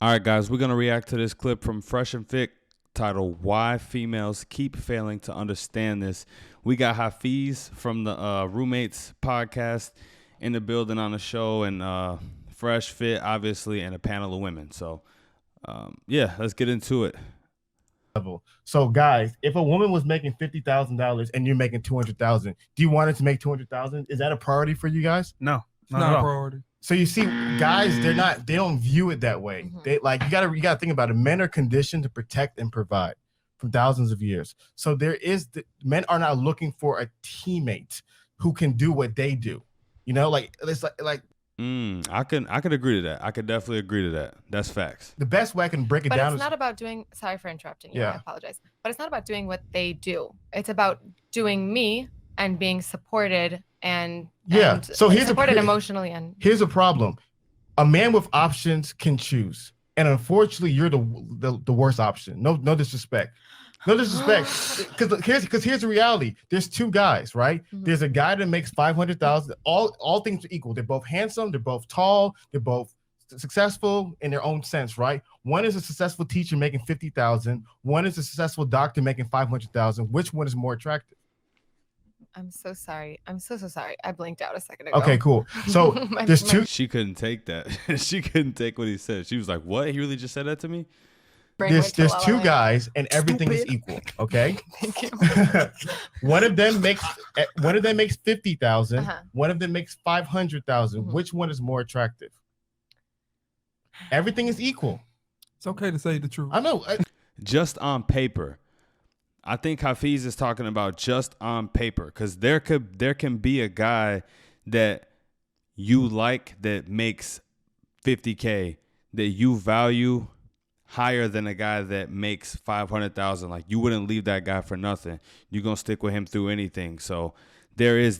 All right, guys, we're going to react to this clip from Fresh and Fit titled Why Females Keep Failing to Understand This. We got Hafeez from the Roommates podcast in the building on the show, and Fresh Fit, obviously, and a panel of women. So, yeah, let's get into it. So, guys, if a woman was making $50,000 and you're making $200,000, do you want her to make $200,000? Is that a priority for you guys? No, not a priority. So you see, guys, they don't view it that way. Mm-hmm. They you gotta think about it. Men are conditioned to protect and provide for thousands of years. So men are not looking for a teammate who can do what they do. You know, I could agree to that. I could definitely agree to that. That's facts. The best way I can break it down down is, it's not about doing, sorry for interrupting you, yeah. I apologize. But it's not about doing what they do. It's about doing me and being supported and so here's supported emotionally. And here's a problem. A man with options can choose. And unfortunately, you're the worst option. No disrespect. No disrespect. Because here's the reality. There's two guys, right? Mm-hmm. There's a guy that makes $500,000. All things are equal. They're both handsome. They're both tall. They're both successful in their own sense, right? One is a successful teacher making $50,000. One is a successful doctor making $500,000. Which one is more attractive? I'm so sorry. I'm so sorry. I blinked out a second ago. Okay, cool. So there's two. She couldn't take that. She couldn't take what he said. She was like, "What? He really just said that to me?" There's two guys, and everything is equal. Okay. Thank you. One of them makes $50,000. One of them makes $500,000. Mm-hmm. Which one is more attractive? Everything is equal. It's okay to say the truth. I know. Just on paper. I think Hafeez is talking about just on paper, because there can be a guy that you like that makes $50K that you value higher than a guy that makes $500,000. Like, you wouldn't leave that guy for nothing. You're gonna stick with him through anything. So those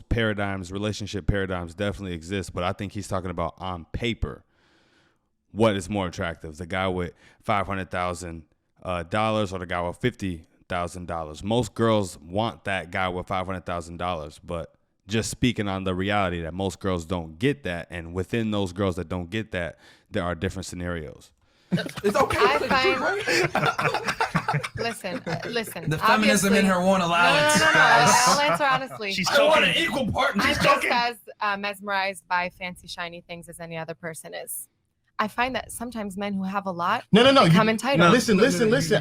paradigms, relationship paradigms, definitely exist. But I think he's talking about on paper. What is more attractive, the guy with $500,000 or the guy with $50,000? Most girls want that guy with $500,000, but just speaking on the reality that most girls don't get that, and within those girls that don't get that, there are different scenarios. It's okay. Listen. The feminism in her won't allow it. No. I'll answer honestly. I want an equal partner. I'm just as mesmerized by fancy, shiny things as any other person is. I find that sometimes men who have a lot become entitled. Listen.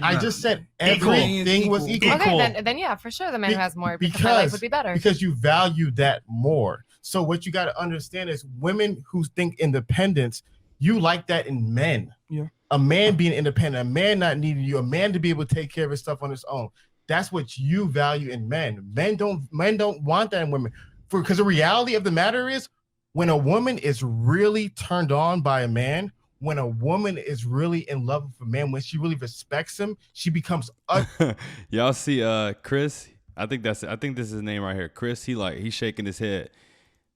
I just said everything was equal. Okay, then yeah, for sure the man who has more because my life would be better. Because you value that more. So what you got to understand is women who think independence, you like that in men. Yeah. A man being independent, a man not needing you, a man to be able to take care of his stuff on his own. That's what you value in men. Men don't want that in women. Because the reality of the matter is, when a woman is really turned on by a man, when a woman is really in love with a man, when she really respects him, she becomes. Y'all see, Chris? I think this is his name right here. Chris. He's shaking his head.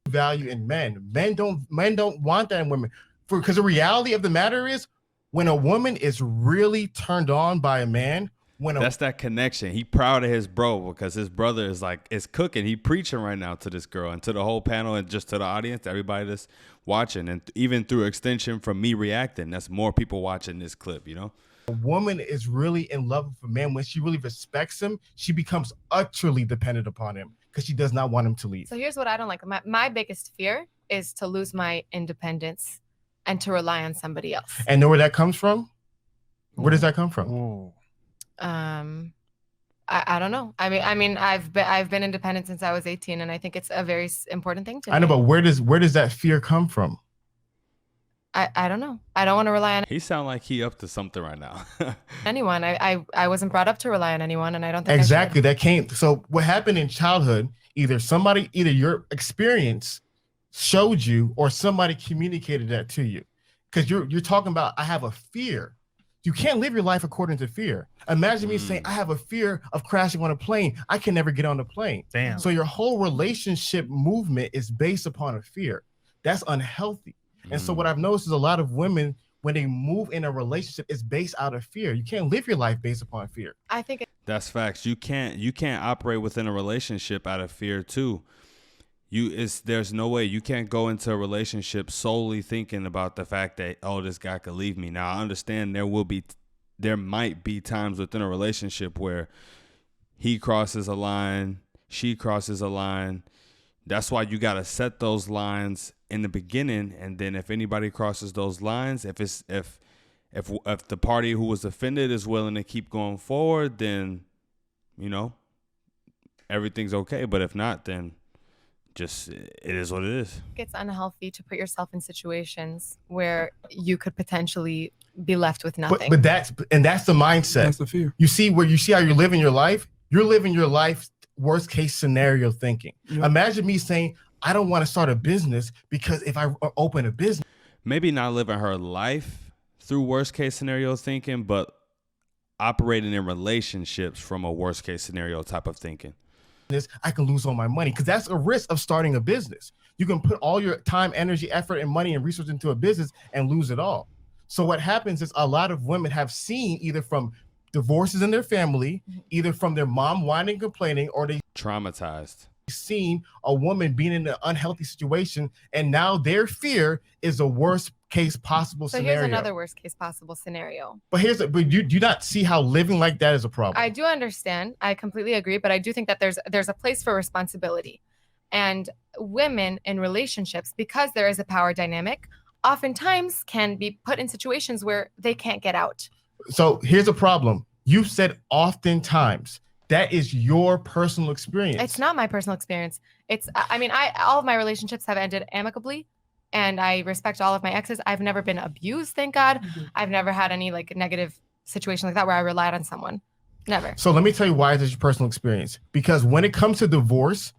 Value in men. Men don't want that in women. Because the reality of the matter is, when a woman is really turned on by a man. That's that connection. He proud of his bro because his brother is cooking. He preaching right now to this girl and to the whole panel and just to the audience, to everybody that's watching, and even through extension from me reacting, that's more people watching this clip, you know? A woman is really in love with a man. When she really respects him, she becomes utterly dependent upon him because she does not want him to leave. So here's what I don't like. My biggest fear is to lose my independence and to rely on somebody else. And know where that comes from? Where does that come from? Whoa. I don't know. I mean, I've been independent since I was 18, and I think it's a very important thing to me. I know, but where does that fear come from? I don't know. I don't want to rely on. He sound like he up to something right now. Anyone. I wasn't brought up to rely on anyone, and I don't think exactly that came. So what happened in childhood? Either your experience showed you, or somebody communicated that to you. Because you're talking about, I have a fear. You can't live your life according to fear. Imagine me saying, I have a fear of crashing on a plane. I can never get on the plane. Damn. So your whole relationship movement is based upon a fear. That's unhealthy. And so what I've noticed is a lot of women, when they move in a relationship, it's based out of fear. You can't live your life based upon fear. I think that's facts. You can't operate within a relationship out of fear too. There's no way you can't go into a relationship solely thinking about the fact that, oh, this guy could leave me. Now I understand there might be times within a relationship where he crosses a line, she crosses a line. That's why you got to set those lines in the beginning, and then if anybody crosses those lines, if the party who was offended is willing to keep going forward, then everything's okay. But if not, then just it is what it is. It's unhealthy to put yourself in situations where you could potentially be left with nothing. But that's the mindset. That's the fear. You see how you're living your life. You're living your life worst case scenario thinking. Yeah. Imagine me saying, I don't want to start a business because if I open a business. Maybe not living her life through worst case scenario thinking, but operating in relationships from a worst case scenario type of thinking. I can lose all my money, because that's a risk of starting a business. You can put all your time, energy, effort, and money and research into a business and lose it all. So what happens is a lot of women have seen either from divorces in their family, either from their mom whining, complaining, or they traumatized. Seen a woman being in an unhealthy situation, and now their fear is the worst case possible scenario. So here's another worst case possible scenario. But you do not see how living like that is a problem. I do understand. I completely agree, but I do think that there's a place for responsibility. And women in relationships, because there is a power dynamic, oftentimes can be put in situations where they can't get out. So here's a problem. You said oftentimes. That is your personal experience. It's not my personal experience. All of my relationships have ended amicably, and I respect all of my exes. I've never been abused, thank God. I've never had any negative situation like that where I relied on someone. Never. So let me tell you why this is your personal experience. Because when it comes to divorce,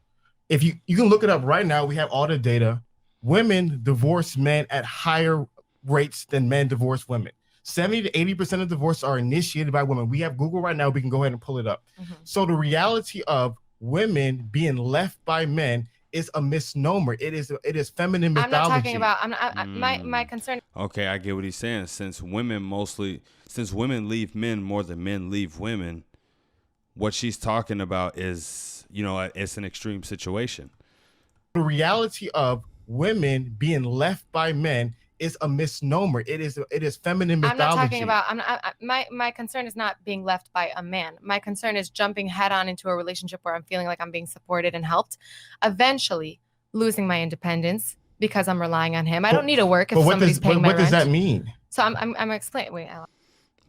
if you can look it up right now, we have all the data. Women divorce men at higher rates than men divorce women. 70 to 80% of divorces are initiated by women. We have Google right now. We can go ahead and pull it up. So the reality of women being left by men is a misnomer. It is feminine mythology. I'm not talking about. My concern. Okay, I get what he's saying. Since women leave men more than men leave women, what she's talking about is, it's an extreme situation. The reality of women being left by men is a misnomer. It is feminine mythology. I'm not talking about. My concern is not being left by a man. My concern is jumping head on into a relationship where I'm feeling like I'm being supported and helped, eventually losing my independence because I'm relying on him. I don't need to work if somebody's paying my rent. What does that mean? So I'm explaining. Wait, Alex.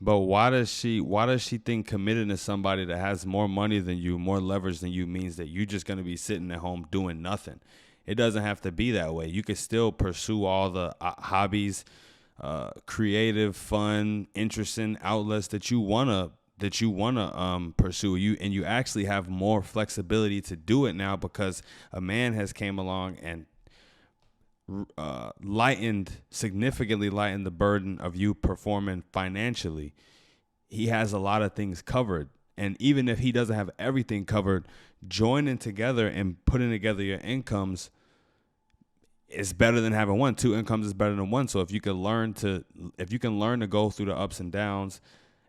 But why does she think committing to somebody that has more money than you, more leverage than you, means that you're just going to be sitting at home doing nothing? It doesn't have to be that way. You can still pursue all the hobbies, creative, fun, interesting outlets that you wanna pursue. You actually have more flexibility to do it now because a man has came along and significantly lightened the burden of you performing financially. He has a lot of things covered. And even if he doesn't have everything covered, joining together and putting together your incomes is better than having one. Two incomes is better than one. So if you can learn to go through the ups and downs,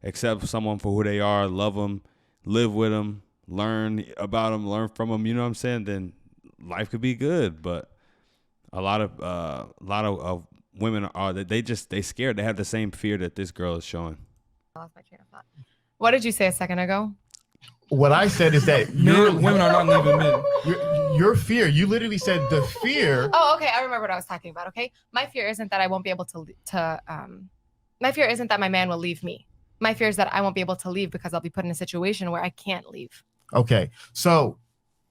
accept someone for who they are, love them, live with them, learn about them, learn from them, you know what I'm saying? Then life could be good. But a lot of women are that they scared. They have the same fear that this girl is showing. I lost my train of thought. What did you say a second ago? What I said is that women are not leaving men. Your fear. You literally said the fear. Oh, okay. I remember what I was talking about. Okay, my fear isn't that I won't be able to. My fear isn't that my man will leave me. My fear is that I won't be able to leave because I'll be put in a situation where I can't leave. Okay, so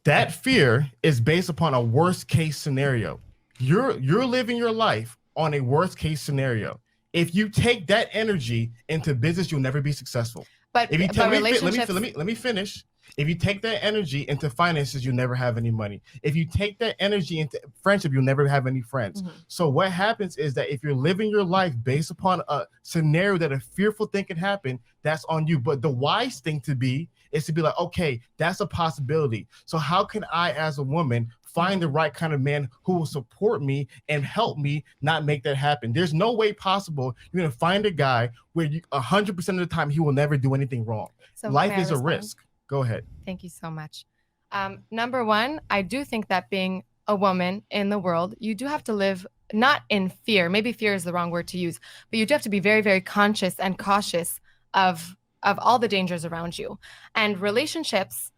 that fear is based upon a worst case scenario. You're living your life on a worst case scenario. If you take that energy into business, you'll never be successful. But if you relationships... let me finish. If you take that energy into finances, you'll never have any money. If you take that energy into friendship, you'll never have any friends. So what happens is that if you're living your life based upon a scenario that a fearful thing can happen, that's on you. But the wise thing is to be like, okay, that's a possibility. So how can I, as a woman, find the right kind of man who will support me and help me not make that happen? There's no way possible you're going to find a guy where 100% of the time he will never do anything wrong. So life is a risk. Go ahead. Thank you so much. Number one, I do think that being a woman in the world, you do have to live not in fear. Maybe fear is the wrong word to use, but you do have to be very, very conscious and cautious of all the dangers around you. And relationships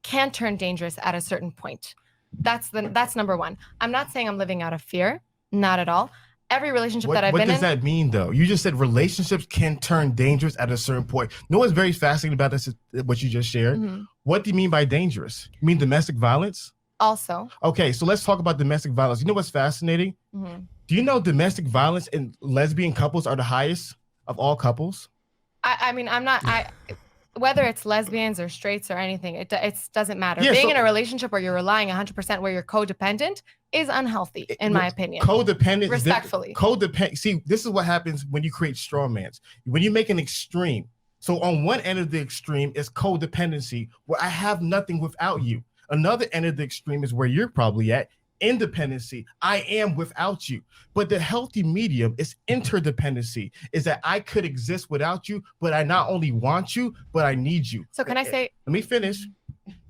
can turn dangerous at a certain point. That's number one. I'm not saying I'm living out of fear, not at all. Every relationship that I've been in. What does that mean, though? You just said relationships can turn dangerous at a certain point. No one's very fascinated about this, what you just shared. Mm-hmm. What do you mean by dangerous? You mean domestic violence? Also. Okay, so let's talk about domestic violence. You know what's fascinating? Mm-hmm. Do you know domestic violence in lesbian couples are the highest of all couples? I mean, whether it's lesbians or straights or anything, it doesn't matter. Being in a relationship where you're relying 100%, where you're codependent, is unhealthy, in my opinion. Codependent, respectfully. See, this is what happens when you create straw mans. When you make an extreme. So on one end of the extreme is codependency, where I have nothing without you. Another end of the extreme is where you're probably at, independency. I am without you. But the healthy medium is interdependency, is that I could exist without you, but I not only want you, but I need you. So can I say? Let me finish.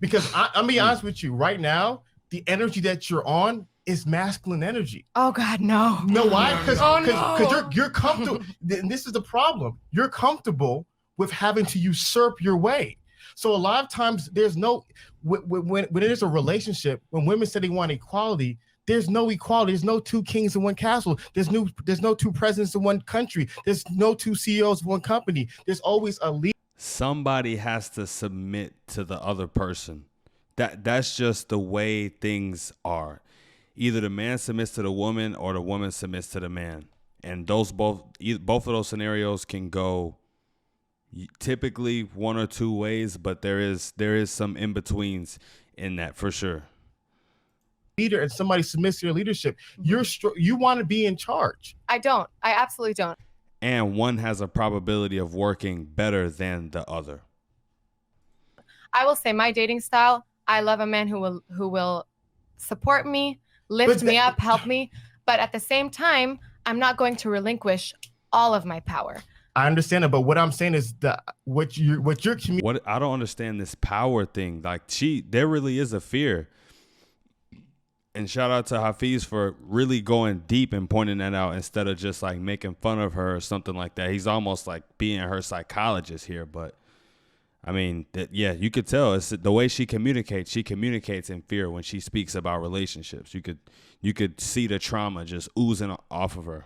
Because I'm be honest with you, right now, the energy that you're on is masculine energy. Oh God, no. No, why? Because you're comfortable. And this is the problem. You're comfortable with having to usurp your way. So a lot of times there's no, when there's a relationship, when women say they want equality, there's no equality. There's no two kings in one castle. There's no two presidents in one country. There's no two CEOs of one company. There's always a leader. Somebody has to submit to the other person. That's just the way things are. Either the man submits to the woman or the woman submits to the man. And both of those scenarios can go typically one or two ways, but there is some in-betweens in that for sure. Leader and somebody submits to your leadership. You want to be in charge. I don't. I absolutely don't. And one has a probability of working better than the other. I will say my dating style, I love a man who will support me, lift me up, help me, but at the same time, I'm not going to relinquish all of my power. I understand it, but what I'm saying is that what I don't understand this power thing. Like there really is a fear. And shout out to Hafeez for really going deep and pointing that out instead of just like making fun of her or something like that. He's almost like being her psychologist here. But I mean, you could tell it's the way she communicates. She communicates in fear when she speaks about relationships. You could see the trauma just oozing off of her.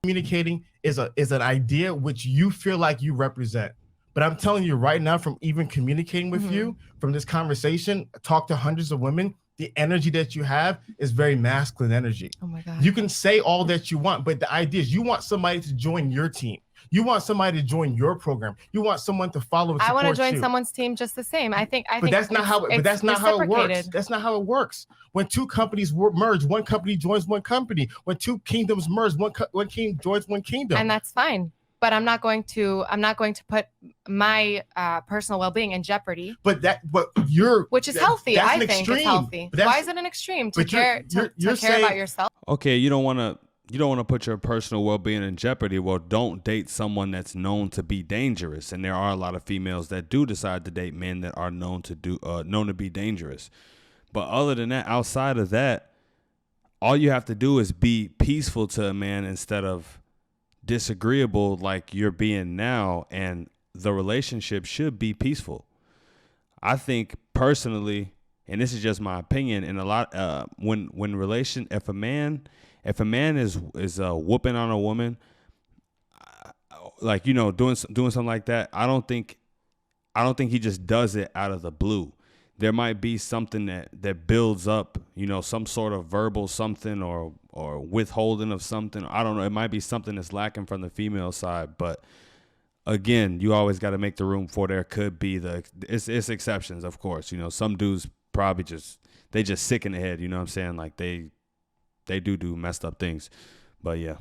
Communicating is an idea which you feel like you represent. But I'm telling you right now, from even communicating with you, from this conversation, talk to hundreds of women, the energy that you have is very masculine energy. Oh my God. You can say all that you want, but the idea is you want somebody to join your team. You want somebody to join your program. You want someone to follow and support you. I want to join someone's team just the same. But that's not how it works. That's not how it works. When two companies merge, one company joins one company. When two kingdoms merge, one king joins one kingdom. And that's fine. But I'm not going to put my personal well-being in jeopardy. Which is healthy. I think it's healthy. Why is it an extreme to care about yourself? Okay, you don't want to put your personal well-being in jeopardy. Well, don't date someone that's known to be dangerous. And there are a lot of females that do decide to date men that are known to be dangerous. But other than that, outside of that, all you have to do is be peaceful to a man instead of disagreeable like you're being now, and the relationship should be peaceful. I think personally, and this is just my opinion, and a lot if a man is whooping on a woman, like doing something like that, I don't think he just does it out of the blue. There might be something that builds up, some sort of verbal something or withholding of something. I don't know. It might be something that's lacking from the female side. But again, you always got to make the room for there could be it's exceptions, of course. Some dudes probably just sick in the head. You know what I'm saying? Like they do messed up things. But yeah.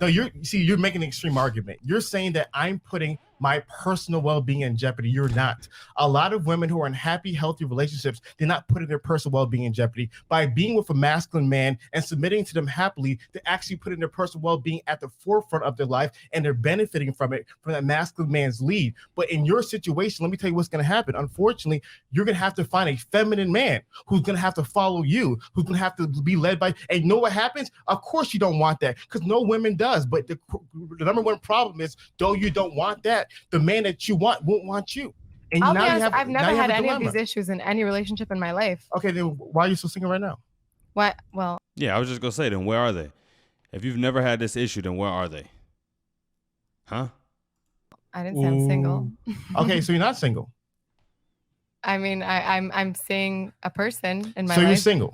No, you're making an extreme argument. You're saying that I'm putting my personal well-being in jeopardy. You're not. A lot of women who are in happy, healthy relationships, they're not putting their personal well-being in jeopardy. By being with a masculine man and submitting to them happily, they're actually putting their personal well-being at the forefront of their life, and they're benefiting from it, from that masculine man's lead. But in your situation, let me tell you what's going to happen. Unfortunately, you're going to have to find a feminine man who's going to have to follow you, who's going to have to be led by, and you know what happens? Of course you don't want that, because no women does. But the number one problem is, though you don't want that, the man that you want won't want you. And I'll be honest, I've never had any of these issues in any relationship in my life. Okay, then why are you still single right now? What? Well, yeah, I was just gonna say, then where are they? If you've never had this issue, then where are they? Huh? I didn't say I'm single. Okay, so you're not single. I mean, I'm seeing a person in my life. So you're single.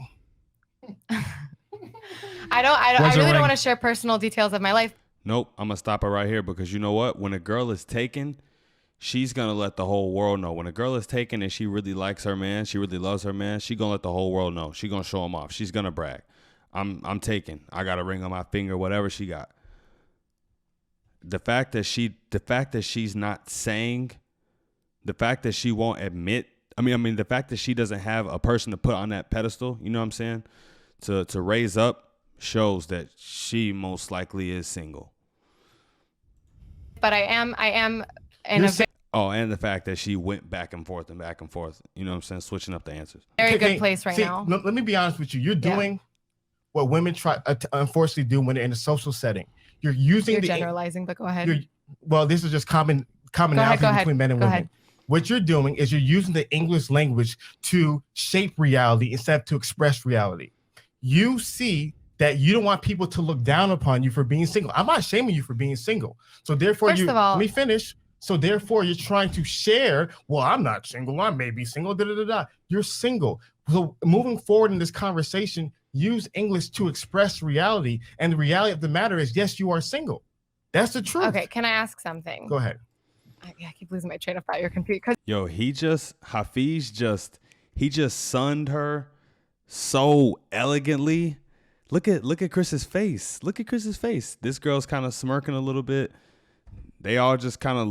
I really don't want to share personal details of my life. Nope, I'm gonna stop it right here, because you know what? When a girl is taken, she's gonna let the whole world know. When a girl is taken and she really likes her man, she really loves her man, she gonna let the whole world know. She gonna show him off. She's gonna brag. I'm taken. I got a ring on my finger, whatever she got. The fact that she's not saying, the fact that she won't admit, I mean, the fact that she doesn't have a person to put on that pedestal, you know what I'm saying? To raise up, shows that she most likely is single. But I am in and the fact that she went back and forth, you know what I'm saying, switching up the answers. Very good place right now. Let me be honest with you. You're doing what women try to unfortunately do when they're in a social setting. You're generalizing, but go ahead. Well, this is just commonality between men and women. What you're doing is you're using the English language to shape reality instead of to express reality. You see that you don't want people to look down upon you for being single. I'm not shaming you for being single. So therefore, let me finish. So therefore, you're trying to share, well, I'm not single. I may be single. You're single. So moving forward in this conversation, use English to express reality. And the reality of the matter is, yes, you are single. That's the truth. Okay, can I ask something? Go ahead. I keep losing my train of thought. You're confused. Yo, Hafeez just sunned her so elegantly. Look at Chris's face. Look at Chris's face. This girl's kind of smirking a little bit. They all just kind of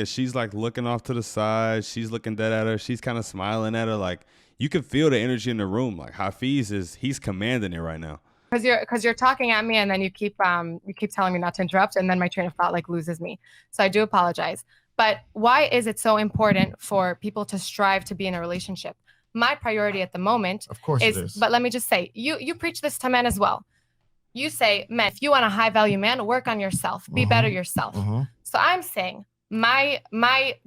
she's like looking off to the side. She's looking dead at her. She's kind of smiling at her. Like, you can feel the energy in the room. Like, Hafeez he's commanding it right now. Because you're talking at me, and then you keep telling me not to interrupt, and then my train of thought loses me. So I do apologize. But why is it so important for people to strive to be in a relationship? My priority at the moment, of course, is. But let me just say, you preach this to men as well. You say, men, if you want a high value man, work on yourself, be better yourself. So I'm saying my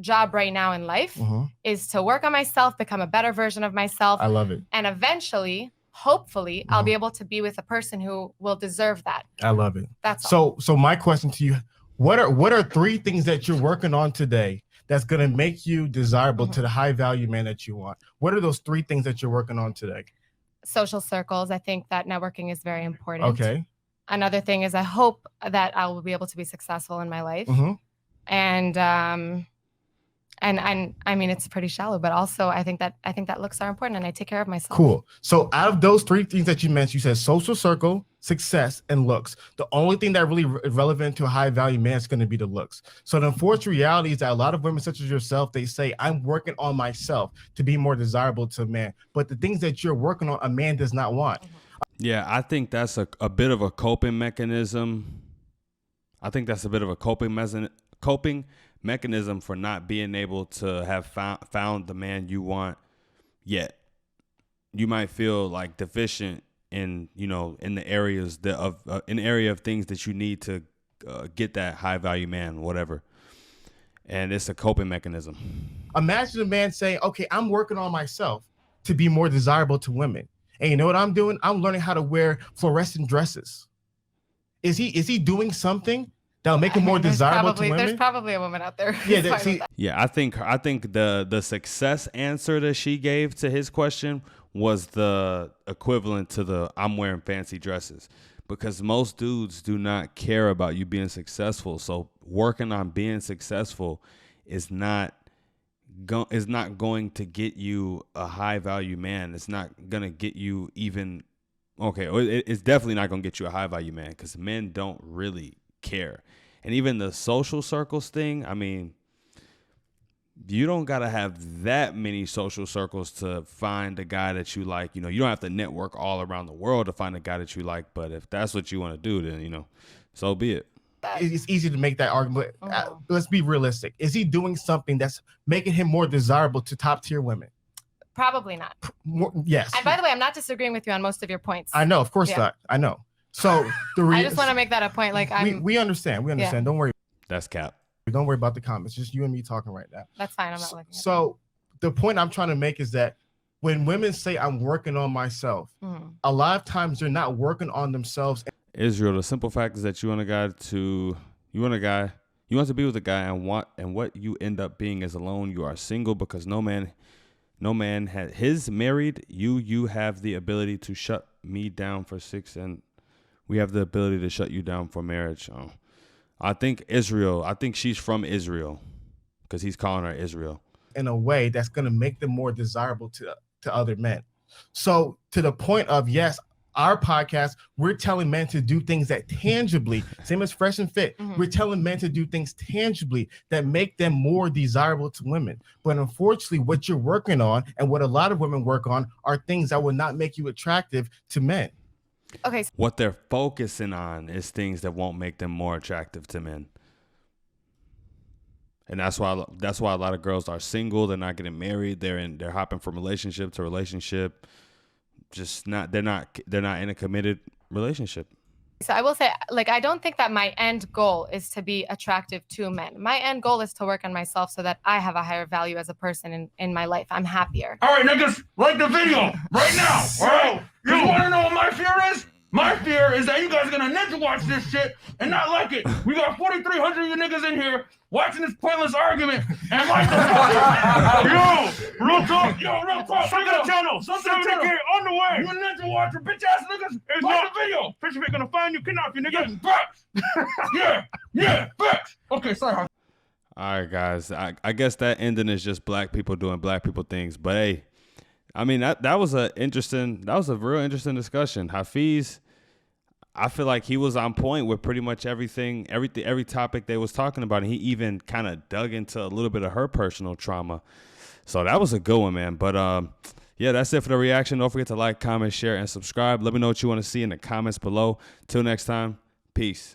job right now in life is to work on myself, become a better version of myself. I love it. And eventually, hopefully, I'll be able to be with a person who will deserve that. I love it. That's all. So my question to you, what are 3 things that you're working on today that's going to make you desirable to the high value man that you want? What are those 3 things that you're working on today? Social circles. I think that networking is very important. Okay. Another thing is I hope that I will be able to be successful in my life. And I mean, it's pretty shallow, but also I think that looks are important, and I take care of myself. Cool. So out of those 3 things that you mentioned, you said social circle, success, and looks. The only thing that really is relevant to a high value man is going to be the looks. So the unfortunate reality is that a lot of women such as yourself, they say, I'm working on myself to be more desirable to a man. But the things that you're working on, a man does not want. Yeah, I think that's a bit of a coping mechanism. I think that's a bit of a coping mechanism for not being able to have found the man you want yet. You might feel like deficient in the areas in the area of things that you need to get that high value man, whatever. And it's a coping mechanism. Imagine a man saying, okay, I'm working on myself to be more desirable to women. And you know what I'm doing? I'm learning how to wear fluorescent dresses. Is he doing something that'll make him more desirable to women? There's probably a woman out there. I think the success answer that she gave to his question was the equivalent to the I'm wearing fancy dresses, because most dudes do not care about you being successful. So working on being successful is not going to get you a high value man. It's not going to get you even, it's definitely not going to get you a high value man, because men don't really care. And even the social circles thing, I mean, you don't got to have that many social circles to find a guy that you like. You know, you don't have to network all around the world to find a guy that you like. But if that's what you want to do, then, you know, so be it. It's easy to make that argument. Let's be realistic. Is he doing something that's making him more desirable to top tier women? Probably not. Yes. And by the way, I'm not disagreeing with you on most of your points. I know, of course not. I know. So I just want to make that a point. Like we understand. We understand. Don't worry. That's cap. Don't worry about the comments. Just you and me talking right now. That's fine. I'm not looking at So the point I'm trying to make is that when women say I'm working on myself, a lot of times they're not working on themselves. Israel, the simple fact is that you want a guy to be with a guy and what you end up being is alone. You are single because no man had his married. You have the ability to shut me down for 6 and we have the ability to shut you down for marriage. I think she's from Israel because he's calling her Israel. In a way that's going to make them more desirable to other men. So to the point of, yes, our podcast, we're telling men to do things that tangibly, same as Fresh and Fit, we're telling men to do things tangibly that make them more desirable to women. But unfortunately, what you're working on and what a lot of women work on are things that will not make you attractive to men. Okay. What they're focusing on is things that won't make them more attractive to men. And that's why a lot of girls are single. They're not getting married. They're hopping from relationship to relationship. They're not in a committed relationship. So I will say, like, I don't think that my end goal is to be attractive to men. My end goal is to work on myself so that I have a higher value as a person in my life. I'm happier. All right, niggas, like the video right now. All right, you want to know what my fear is? My fear is that you guys are gonna ninja watch this shit and not like it. We got 4,300 of you niggas in here watching this pointless argument and like the yo, real talk, Sub to the channel, on the way. You a ninja watcher, bitch ass niggas. Like the video. Fish ain't gonna find you, kidnap you, nigga. Facts. yeah, facts. Okay, sorry. All right, guys. I guess that ending is just black people doing black people things. But hey, I mean that was a real interesting discussion. Hafeez, I feel like he was on point with pretty much every topic they was talking about, and he even kind of dug into a little bit of her personal trauma. So that was a good one, man. But yeah, that's it for the reaction. Don't forget to like, comment, share, and subscribe. Let me know what you want to see in the comments below. Till next time, peace.